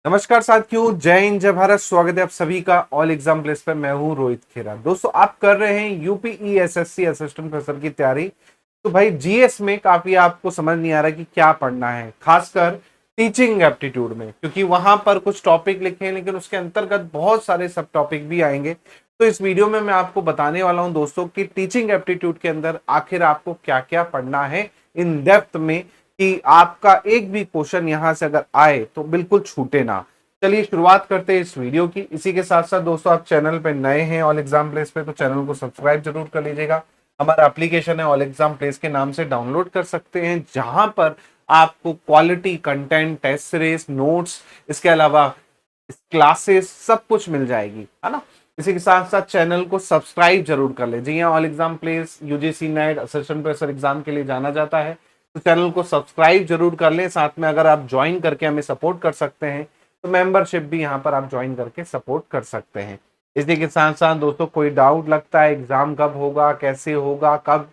नमस्कार साथियों, जय हिंद जय भारत। स्वागत है आप सभी का ऑल एग्जाम प्लेस पर। मैं हूं रोहित खेरा। दोस्तों, आप कर रहे हैं यूपीईएसएससी असिस्टेंट प्रोफेसर की तैयारी। तो भाई जीएस में काफी आपको समझ नहीं आ रहा कि क्या पढ़ना है, खासकर टीचिंग एप्टीट्यूड में, क्योंकि वहां पर कुछ टॉपिक लिखे हैं लेकिन उसके अंतर्गत बहुत सारे सब टॉपिक भी आएंगे। तो इस वीडियो में मैं आपको बताने वाला हूं दोस्तों कि टीचिंग एप्टीट्यूड के अंदर आखिर आपको क्या क्या पढ़ना है इन डेप्थ में, कि आपका एक भी क्वेश्चन यहां से अगर आए तो बिल्कुल छूटे ना। चलिए शुरुआत करते हैं इस वीडियो की। इसी के साथ साथ दोस्तों, आप चैनल पे नए हैं ऑल एग्जाम प्लेस पे, तो चैनल को सब्सक्राइब जरूर कर लीजिएगा। हमारा एप्लीकेशन है ऑल एग्जाम प्लेस के नाम से, डाउनलोड कर सकते हैं, जहां पर आपको quality content, test series, notes, इसके अलावा क्लासेस सब कुछ मिल जाएगी, है ना। इसी के साथ साथ चैनल को सब्सक्राइब जरूर कर ले। जी हाँ, all exam place UGC net assistant professor exam के लिए जाना जाता है, तो चैनल को सब्सक्राइब जरूर कर लें। साथ में अगर आप ज्वाइन करके हमें सपोर्ट कर सकते हैं तो मेंबरशिप भी यहाँ पर आप ज्वाइन करके सपोर्ट कर सकते हैं। इसी के साथ साथ दोस्तों, कोई डाउट लगता है एग्जाम कब होगा, कैसे होगा, कब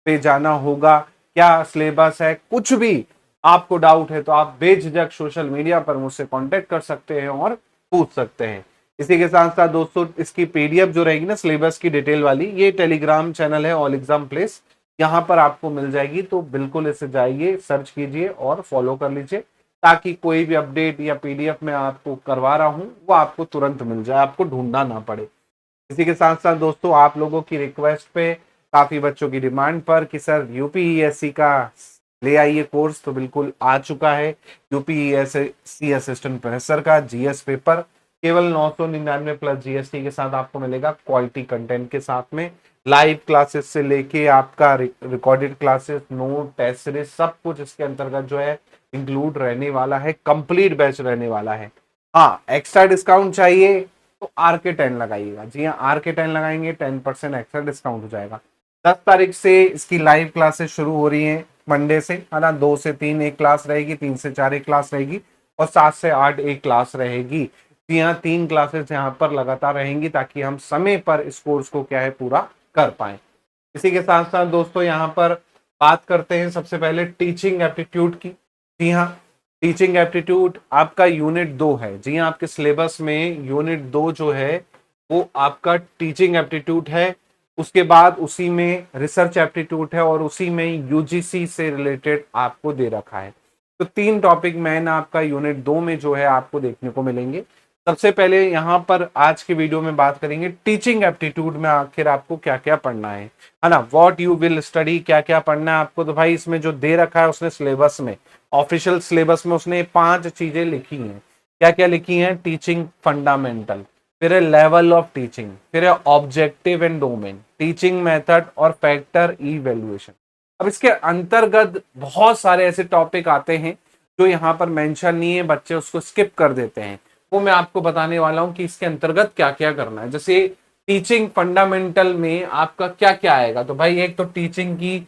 पे जाना होगा, क्या सिलेबस है, कुछ भी आपको डाउट है तो आप बेझिझक सोशल मीडिया पर मुझसे कांटेक्ट कर सकते हैं और पूछ सकते हैं। इसी के साथ साथ दोस्तों, इसकी पीडीएफ जो रहेगी ना सिलेबस की डिटेल वाली, ये टेलीग्राम चैनल है ऑल एग्जाम प्लेस, यहाँ पर आपको मिल जाएगी। तो बिल्कुल इसे जाइए, सर्च कीजिए और फॉलो कर लीजिए, ताकि कोई भी अपडेट या पीडीएफ में आपको करवा रहा हूँ वो आपको तुरंत मिल जाए, आपको ढूंढना ना पड़े। इसी के साथ साथ दोस्तों, आप लोगों की रिक्वेस्ट पे, काफी बच्चों की डिमांड पर कि सर यूपीईएससी का ले आइए कोर्स, तो बिल्कुल आ चुका है। यूपीईएससी असिस्टेंट प्रोफेसर का जीएस पेपर केवल 999 प्लस जीएसटी के साथ आपको मिलेगा, क्वालिटी कंटेंट के साथ में। लाइव क्लासेस से लेके आपका recorded classes, note, test series, सब कुछ इसके अंतर्गत जो है इंक्लूड रहने वाला है, कंप्लीट बैच रहने वाला है। हाँ, एक्स्ट्रा डिस्काउंट चाहिए तो आर के 10 लगाइएगा। जी हाँ, आर के 10 लगाएंगे 10% एक्स्ट्रा डिस्काउंट हो जाएगा। 10 तारीख से इसकी लाइव क्लासेस शुरू हो रही हैं, मंडे से, है ना। 2 से 3 एक क्लास रहेगी, 3 से 4 एक क्लास रहेगी और 7 से 8 एक क्लास रहेगी। जी हाँ, 3 क्लासेस यहाँ पर लगातार रहेंगी, ताकि हम समय पर इस कोर्स को क्या है पूरा कर पाए। इसी के साथ साथ दोस्तों, यहाँ पर बात करते हैं सबसे पहले टीचिंग एप्टीट्यूड की। जी हाँ, टीचिंग एप्टीट्यूड आपका यूनिट 2 है। जी हाँ, आपके सिलेबस में यूनिट 2 जो है वो आपका टीचिंग एप्टीट्यूड है। उसके बाद उसी में रिसर्च एप्टीट्यूड है और उसी में यूजीसी से रिलेटेड आपको दे रखा है। तो 3 टॉपिक मेन आपका यूनिट 2 में जो है आपको देखने को मिलेंगे। सबसे पहले यहाँ पर आज के वीडियो में बात करेंगे टीचिंग एप्टीट्यूड में आखिर आपको क्या क्या पढ़ना है ना। व्हाट यू विल स्टडी, क्या क्या पढ़ना है आपको। तो भाई इसमें जो दे रखा है उसने सिलेबस में, ऑफिशियल सिलेबस में उसने 5 चीजें लिखी हैं। क्या क्या लिखी हैं? टीचिंग फंडामेंटल, फिर है लेवल ऑफ टीचिंग, फिर है objective and domain, teaching method और फैक्टर इवैल्यूएशन। अब इसके अंतर्गत बहुत सारे ऐसे टॉपिक आते हैं जो यहाँ पर मेंशन नहीं है, बच्चे उसको स्किप कर देते हैं। वो मैं आपको बताने वाला हूं कि इसके अंतर्गत क्या क्या करना है। जैसे टीचिंग फंडामेंटल में आपका क्या क्या आएगा, तो भाई एक तो टीचिंग की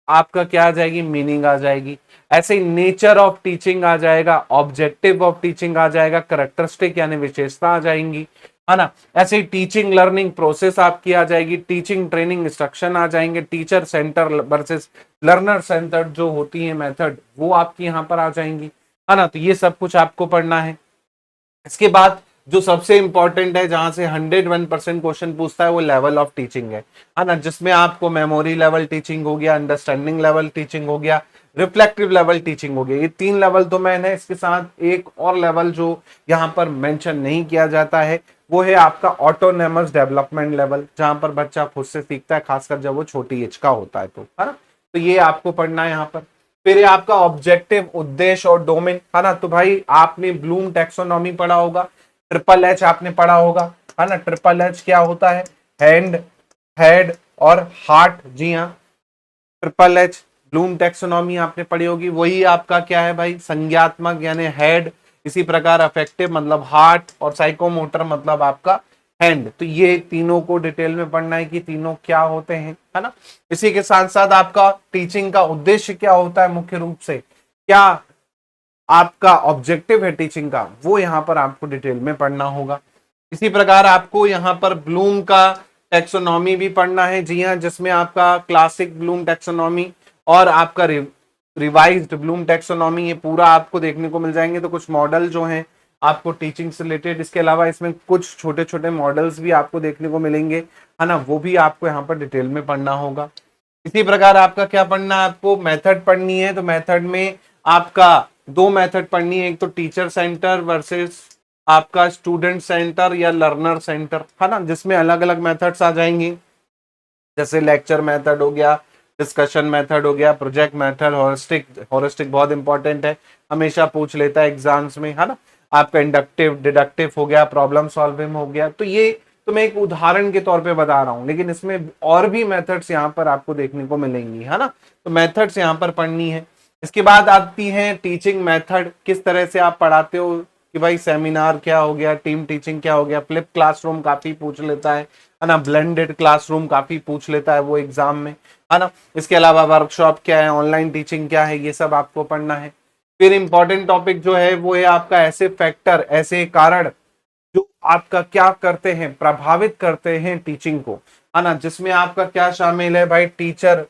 आपका क्या आ जाएगी, मीनिंग आ जाएगी। ऐसे ही नेचर ऑफ टीचिंग आ जाएगा, ऑब्जेक्टिव ऑफ टीचिंग आ जाएगा, कैरेक्टरिस्टिक यानी विशेषता आ जाएंगी, है ना। ऐसे ही टीचिंग लर्निंग प्रोसेस आपकी आ जाएगी, टीचिंग ट्रेनिंग इंस्ट्रक्शन आ जाएंगे, teacher centre versus learner centre जो होती है मेथड, वो आपकी यहाँ पर आ जाएंगी, है ना। तो ये सब कुछ आपको पढ़ना है। इसके बाद जो सबसे इंपॉर्टेंट है, जहां से 101% क्वेश्चन पूछता है, वो लेवल ऑफ टीचिंग है ना, जिसमें आपको मेमोरी लेवल टीचिंग हो गया, अंडरस्टैंडिंग लेवल टीचिंग हो गया, रिफ्लेक्टिव लेवल टीचिंग हो गया। ये 3 लेवल तो मैंने है। इसके साथ एक और लेवल जो यहाँ पर मेंशन नहीं किया जाता है, वो है आपका ऑटोनोमस डेवलपमेंट लेवल, जहां पर बच्चा खुद से सीखता है, खासकर जब वो छोटी एज का होता है, तो है ना। तो ये आपको पढ़ना है यहाँ पर। फिर ये आपका ऑब्जेक्टिव, उद्देश्य और डोमेन, है ना। तो भाई आपने ब्लूम टैक्सोनॉमी पढ़ा होगा, ट्रिपल एच आपने पढ़ा होगा, है ना। ट्रिपल एच क्या होता है? हैंड, हेड और हार्ट। जी हाँ, ट्रिपल एच ब्लूम टैक्सोनॉमी आपने पढ़ी होगी। वही आपका क्या है भाई? संज्ञात्मक यानी हेड, इसी प्रकार अफेक्टिव मतलब हार्ट और साइकोमोटर मतलब आपका हैंड। तो ये तीनों को डिटेल में पढ़ना है कि तीनों क्या होते हैं, है ना। इसी के साथ साथ आपका टीचिंग का उद्देश्य क्या होता है, मुख्य रूप से क्या आपका ऑब्जेक्टिव है टीचिंग का, वो यहाँ पर आपको डिटेल में पढ़ना होगा। इसी प्रकार आपको यहाँ पर ब्लूम का टैक्सोनॉमी भी पढ़ना है। जी हाँ, जिसमें आपका क्लासिक ब्लूम टैक्सोनॉमी और आपका रिवाइज्ड ब्लूम टैक्सोनॉमी, ये पूरा आपको देखने को मिल जाएंगे। तो कुछ मॉडल जो हैं आपको टीचिंग से रिलेटेड। इसके अलावा इसमें कुछ छोटे छोटे मॉडल्स भी आपको देखने को मिलेंगे, है ना, वो भी आपको यहाँ पर डिटेल में पढ़ना होगा। इसी प्रकार आपका क्या पढ़ना है, आपको मेथड पढ़नी है। तो मेथड में आपका दो मेथड पढ़नी है, एक तो टीचर सेंटर वर्सेस आपका स्टूडेंट सेंटर या लर्नर सेंटर, है ना, जिसमें अलग अलग मेथड्स आ जाएंगे, जैसे लेक्चर मेथड हो गया, डिस्कशन मेथड हो गया, प्रोजेक्ट मेथड, हॉरिस्टिक। हॉरिस्टिक बहुत इंपॉर्टेंट है, हमेशा पूछ लेता है एग्जाम्स में, है ना। आपका इंडक्टिव डिडक्टिव हो गया, प्रॉब्लम सॉल्विंग हो गया। तो ये तो मैं एक उदाहरण के तौर पे बता रहा हूं, लेकिन इसमें और भी मेथड्स यहाँ पर आपको देखने को मिलेंगी, है ना। तो मेथड्स यहाँ पर पढ़नी है। इसके बाद आती है टीचिंग मेथड, किस तरह से आप पढ़ाते हो, कि भाई सेमिनार क्या हो गया, टीम टीचिंग क्या हो गया, फ्लिप क्लासरूम काफी पूछ लेता है ना, ब्लेंडेड क्लासरूम काफी पूछ लेता है वो एग्जाम में, है ना। इसके अलावा वर्कशॉप क्या है, ऑनलाइन टीचिंग क्या है, ये सब आपको पढ़ना है। फिर इंपॉर्टेंट टॉपिक जो है वो है आपका ऐसे फैक्टर, ऐसे कारण जो आपका क्या करते हैं, प्रभावित करते हैं टीचिंग को, है ना, जिसमें आपका क्या शामिल है भाई, टीचर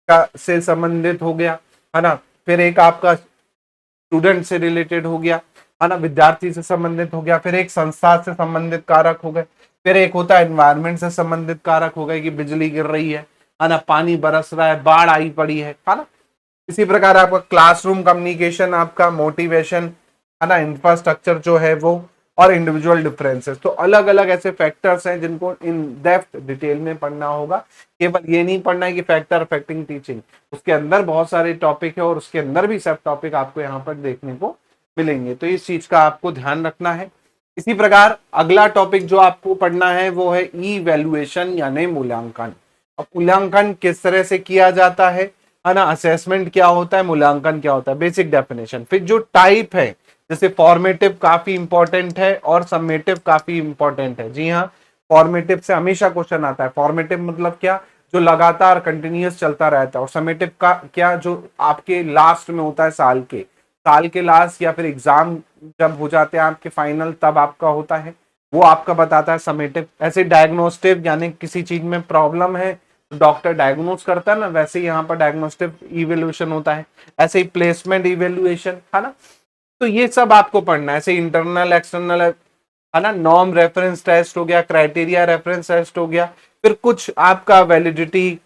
का से संबंधित हो गया, है ना, फिर एक आपका स्टूडेंट से रिलेटेड हो गया, है ना, विद्यार्थी से संबंधित हो गया, फिर एक संस्था से संबंधित कारक हो गए, फिर एक होता है एनवायरमेंट से संबंधित कारक हो गए कि बिजली गिर रही है ना, पानी बरस रहा है, बाढ़ आई पड़ी है ना। इसी प्रकार आपका क्लासरूम कम्युनिकेशन, आपका मोटिवेशन, है ना, इंफ्रास्ट्रक्चर जो है वो, और इंडिविजुअल डिफरेंसेस। तो अलग अलग ऐसे फैक्टर्स हैं जिनको इन डेप्थ डिटेल में पढ़ना होगा। केवल ये नहीं पढ़ना है कि फैक्टर अफेक्टिंग टीचिंग, उसके अंदर बहुत सारे टॉपिक है और उसके अंदर भी सब टॉपिक आपको यहाँ पर देखने को मिलेंगे। तो इस चीज का आपको ध्यान रखना है। इसी प्रकार अगला टॉपिक जो आपको पढ़ना है वो है ई वैल्यूएशन यानी मूल्यांकन। अब मूल्यांकन किस तरह से किया जाता है ना, असेसमेंट क्या होता है, मूल्यांकन क्या होता है, बेसिक डेफिनेशन। फिर जो टाइप है, जैसे फॉर्मेटिव काफी इंपॉर्टेंट है और समेटिव काफी इंपॉर्टेंट है। जी हाँ, फॉर्मेटिव से हमेशा क्वेश्चन आता है। फॉर्मेटिव मतलब क्या, जो लगातार कंटिन्यूअस चलता रहता है, और समेटिव का क्या, जो आपके लास्ट में होता है, साल के लास्ट या फिर एग्जाम जब हो जाते हैं आपके फाइनल, तब आपका होता है, वो आपका बताता है समेटिव। ऐसे डायग्नोस्टिव यानी किसी चीज में प्रॉब्लम है, डॉक्टर डायग्नोस करता है ना, वैसे ही यहाँ पर डायग्नोस्टिव इवेल्युएशन होता है। ऐसे ही प्लेसमेंट इवेल्युएशन, है ना। तो ये सब आपको पढ़ना है। ऐसे इंटरनल एक्सटर्नल, है ना, नॉर्म रेफरेंस टेस्ट हो गया, क्राइटेरिया रेफरेंस टेस्ट हो गया, फिर कुछ आपका वैलिडिटी,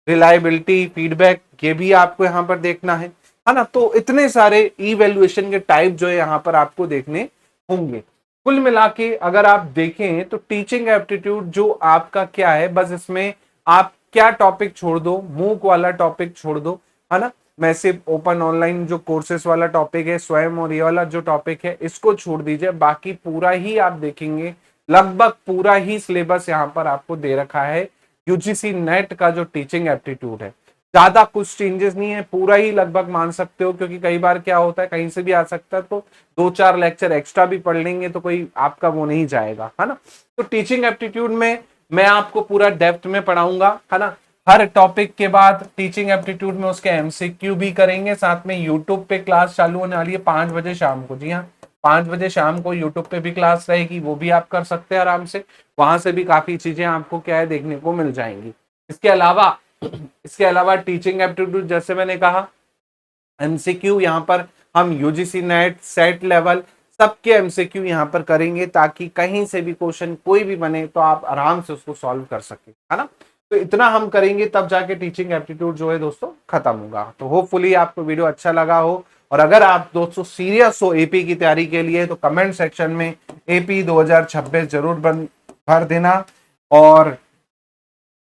रिलायबिलिटी, फीडबैक, ये भी आपको यहाँ पर देखना है ना। तो इतने सारे इवैल्यूएशन के टाइप जो है यहाँ पर आपको देखने होंगे। कुल मिला के अगर आप देखें तो टीचिंग एप्टीट्यूड जो आपका क्या है, बस इसमें आप क्या टॉपिक छोड़ दो, मूक वाला टॉपिक छोड़ दो, है ना, मैसिव ओपन ऑनलाइन जो कोर्सेस वाला टॉपिक है, स्वयं, और ये वाला जो टॉपिक है इसको छोड़ दीजिए। बाकी पूरा ही आप देखेंगे, लगभग पूरा ही सिलेबस यहाँ पर आपको दे रखा है यूजीसी नेट का जो टीचिंग एप्टीट्यूड है। ज्यादा कुछ चेंजेस नहीं है, पूरा ही लगभग मान सकते हो, क्योंकि कई बार क्या होता है कहीं से भी आ सकता है, तो 2-4 लेक्चर एक्स्ट्रा भी पढ़ लेंगे तो कोई आपका वो नहीं जाएगा, है ना। तो टीचिंग एप्टीट्यूड में मैं आपको पूरा डेप्थ में पढ़ाऊंगा, है ना। हर टॉपिक के बाद टीचिंग एप्टीट्यूड में उसके एमसीक्यू भी करेंगे, साथ में यूट्यूब पे क्लास चालू होने वाली है 5 बजे शाम को। जी हाँ, 5 बजे शाम को यूट्यूब पे भी क्लास रहेगी, वो भी आप कर सकते हैं आराम से। वहां से भी काफी चीजें आपको क्या है देखने को मिल जाएंगी। इसके अलावा टीचिंग एप्टीट्यूड जैसे मैंने कहा, एमसीक्यू यहाँ पर हम यूजीसी नेट सेट लेवल सबके एमसीक्यू यहाँ पर करेंगे, ताकि कहीं से भी क्वेश्चन कोई भी बने तो आप आराम से उसको सॉल्व कर सके, है ना। तो इतना हम करेंगे तब जाके टीचिंग एप्टीट्यूड जो है दोस्तों खत्म होगा। तो होपफुली आपको वीडियो अच्छा लगा हो, और अगर आप दोस्तों सीरियस हो एपी की तैयारी के लिए तो कमेंट सेक्शन में एपी 2026 जरूर भर देना, और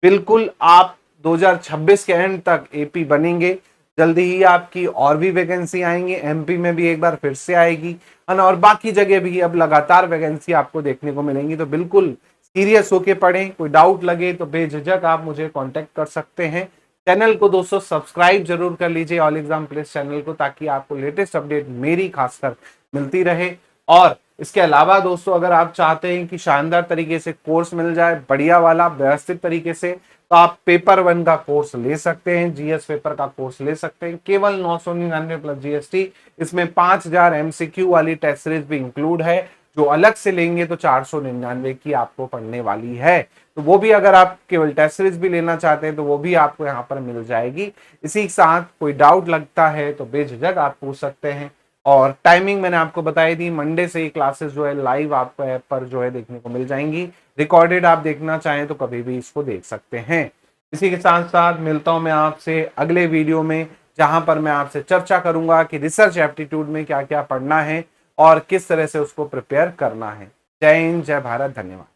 बिल्कुल आप 2026 के एंड तक एपी बनेंगे। जल्दी ही आपकी और भी वैकेंसी आएंगी, एमपी में भी एक बार फिर से आएगी, है ना, और बाकी जगह भी अब लगातार वैकेंसी आपको देखने को मिलेंगी। तो बिल्कुल सीरियस होके पढ़ें। कोई डाउट लगे तो बेझिझक आप मुझे कांटेक्ट कर सकते हैं। चैनल को दोस्तों सब्सक्राइब जरूर कर लीजिए, ऑल एग्जाम प्लेस चैनल को, ताकि आपको लेटेस्ट अपडेट मेरी खासकर मिलती रहे। और इसके अलावा दोस्तों अगर आप चाहते हैं कि शानदार तरीके से कोर्स मिल जाए, बढ़िया वाला व्यवस्थित तरीके से, तो आप पेपर 1 का कोर्स ले सकते हैं, जीएस पेपर का कोर्स ले सकते हैं, केवल 999 प्लस जीएसटी। इसमें 5000 एमसीक्यू वाली टेस्ट सीरीज भी इंक्लूड है, जो अलग से लेंगे तो 499 की आपको पड़ने वाली है। तो वो भी अगर आप केवल टेस्ट सीरीज भी लेना चाहते हैं तो वो भी आपको यहाँ पर मिल जाएगी। इसी के साथ कोई डाउट लगता है तो बेझिझक आप पूछ सकते हैं। और टाइमिंग मैंने आपको बताई थी, मंडे से ये क्लासेस जो है लाइव आपको ऐप पर जो है देखने को मिल जाएंगी। रिकॉर्डेड आप देखना चाहें तो कभी भी इसको देख सकते हैं। इसी के साथ साथ मिलता हूं मैं आपसे अगले वीडियो में, जहां पर मैं आपसे चर्चा करूंगा कि रिसर्च एप्टीट्यूड में क्या क्या पढ़ना है और किस तरह से उसको प्रिपेयर करना है। जय हिंद, जय भारत, धन्यवाद।